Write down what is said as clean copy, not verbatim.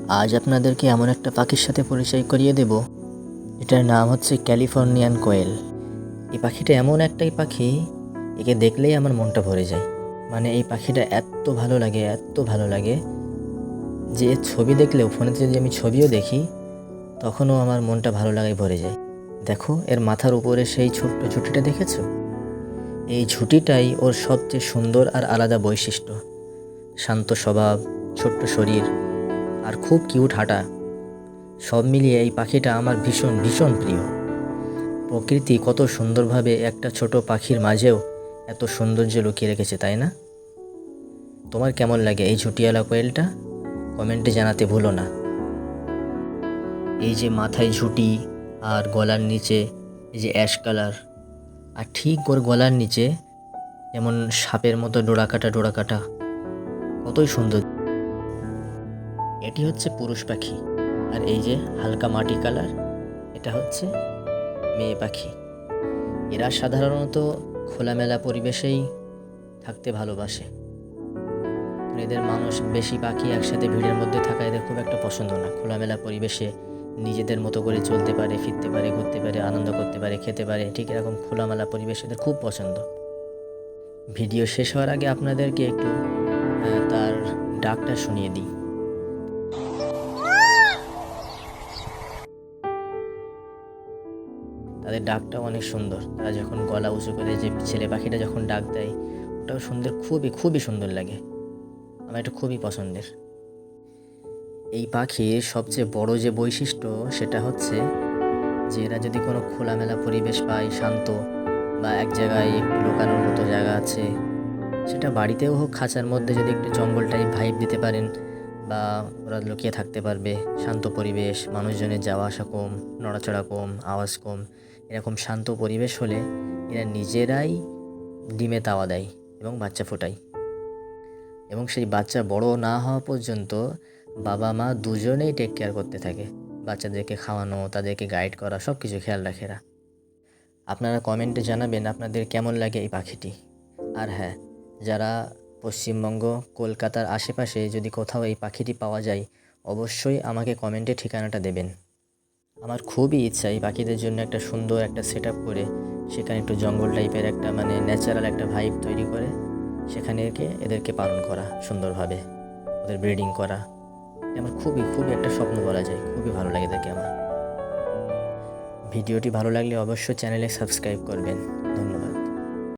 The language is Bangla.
আজ আপনাদেরকে এমন একটা পাখির সাথে পরিচয় করিয়ে দেব, এটার নাম হচ্ছে ক্যালিফোর্নিয়ান কোয়েল। এই পাখিটা এমন একটাই পাখি, একে দেখলেই আমার মনটা ভরে যায়। মানে এই পাখিটা এত ভালো লাগে, এত ভালো লাগে যে এর ছবি দেখলেও, ফোনেতে যদি আমি ছবিও দেখি তখনও আমার মনটা ভালো লাগায় ভরে যায়। দেখো এর মাথার উপরে সেই ছোট্ট ঝুঁটিটা দেখেছো? এই ঝুঁটিটাই ওর সবচেয়ে সুন্দর আর আলাদা বৈশিষ্ট্য। শান্ত স্বভাব, ছোট্ট শরীর আর খুব কিউট হাঁটা, সব মিলিয়ে এই পাখিটা আমার ভীষণ ভীষণ প্রিয়। প্রকৃতি কত সুন্দরভাবে একটা ছোট পাখির মাঝেও এত সৌন্দর্য লুকিয়ে রেখেছে, তাই না? তোমার কেমন লাগে এই ঝুঁটিওয়ালা কোয়েলটা? কমেন্টে জানাতে ভুলো না। এই যে মাথায় ঝুঁটি আর গলার নিচে এই যে অ্যাশ কালার, আর ঠিক ওর গলার নিচে যেমন সাপের মতো ডোরাকাটা, কতই সুন্দর। এটি হচ্ছে পুরুষ পাখি, আর এই যে হালকা মাটি কালার, এটা হচ্ছে মেয়ে পাখি। এরা সাধারণত খোলামেলা পরিবেশেই থাকতে ভালোবাসে। এদের মানুষ বেশি পাখি একসাথে ভিড়ের মধ্যে থাকা এদের খুব একটা পছন্দ না। খোলামেলা পরিবেশে নিজেদের মতো করে চলতে পারে, ফিরতে পারে, ঘুরতে পারে, আনন্দ করতে পারে, খেতে পারে, ঠিক এরকম খোলামেলা পরিবেশ এদের খুব পছন্দ। ভিডিও শেষ হওয়ার আগে আপনাদেরকে একটু তার ডাকটা শুনিয়ে দিই। তাদের ডাকটাও অনেক সুন্দর। তারা যখন গলা উঁচু করে যে ছেলে পাখিটা যখন ডাক দেয়, ওটাও সুন্দর, খুবই খুবই সুন্দর লাগে। আমার এটা খুবই পছন্দের। এই পাখির সবচেয়ে বড় যে বৈশিষ্ট্য সেটা হচ্ছে যে এরা যদি কোনো খোলামেলা পরিবেশ পায়, শান্ত বা এক জায়গায় একটু লুকানোর মতো জায়গা আছে, সেটা বাড়িতেও হোক, খাঁচার মধ্যে যদি একটু জঙ্গল টাইপ ভাইব দিতে পারেন, বা ওরা লুকিয়ে থাকতে পারবে। শান্ত পরিবেশ, মানুষজনের যাওয়া আসা কম, নড়াচড়া কম, আওয়াজ কম, এরকম শান্ত পরিবেশ হলে এরা নিজেরাই ডিমে তাওয়া দেয় এবং বাচ্চা ফোটায়। এবং সেই বাচ্চা বড় না হওয়া পর্যন্ত বাবা মা দুজনেই টেক কেয়ার করতে থাকে। বাচ্চাদেরকে খাওয়ানো, তাদেরকে গাইড করা, সব কিছু খেয়াল রাখে এরা। আপনারা কমেন্টে জানাবেন আপনাদের কেমন লাগে এই পাখিটি। আর হ্যাঁ, যারা পশ্চিমবঙ্গ, কলকাতার আশেপাশে যদি কোথাও এই পাখিটি পাওয়া যায়, অবশ্যই আমাকে কমেন্টে ঠিকানাটা দেবেন। আমার খুবই ইচ্ছা এই পাখিদের জন্য একটা সুন্দর একটা সেট আপ করে সেখানে একটু জঙ্গল টাইপের একটা মানে ন্যাচারাল একটা ভাইব তৈরি করে সেখানে এদেরকে পালন করা সুন্দরভাবে, ওদের ব্রিডিং করা। আমার খুবই খুবই একটা স্বপ্ন বলা যায়। খুবই ভালো লাগে এদেরকে আমার। ভিডিওটি ভালো লাগলে অবশ্যই চ্যানেলে সাবস্ক্রাইব করবেন।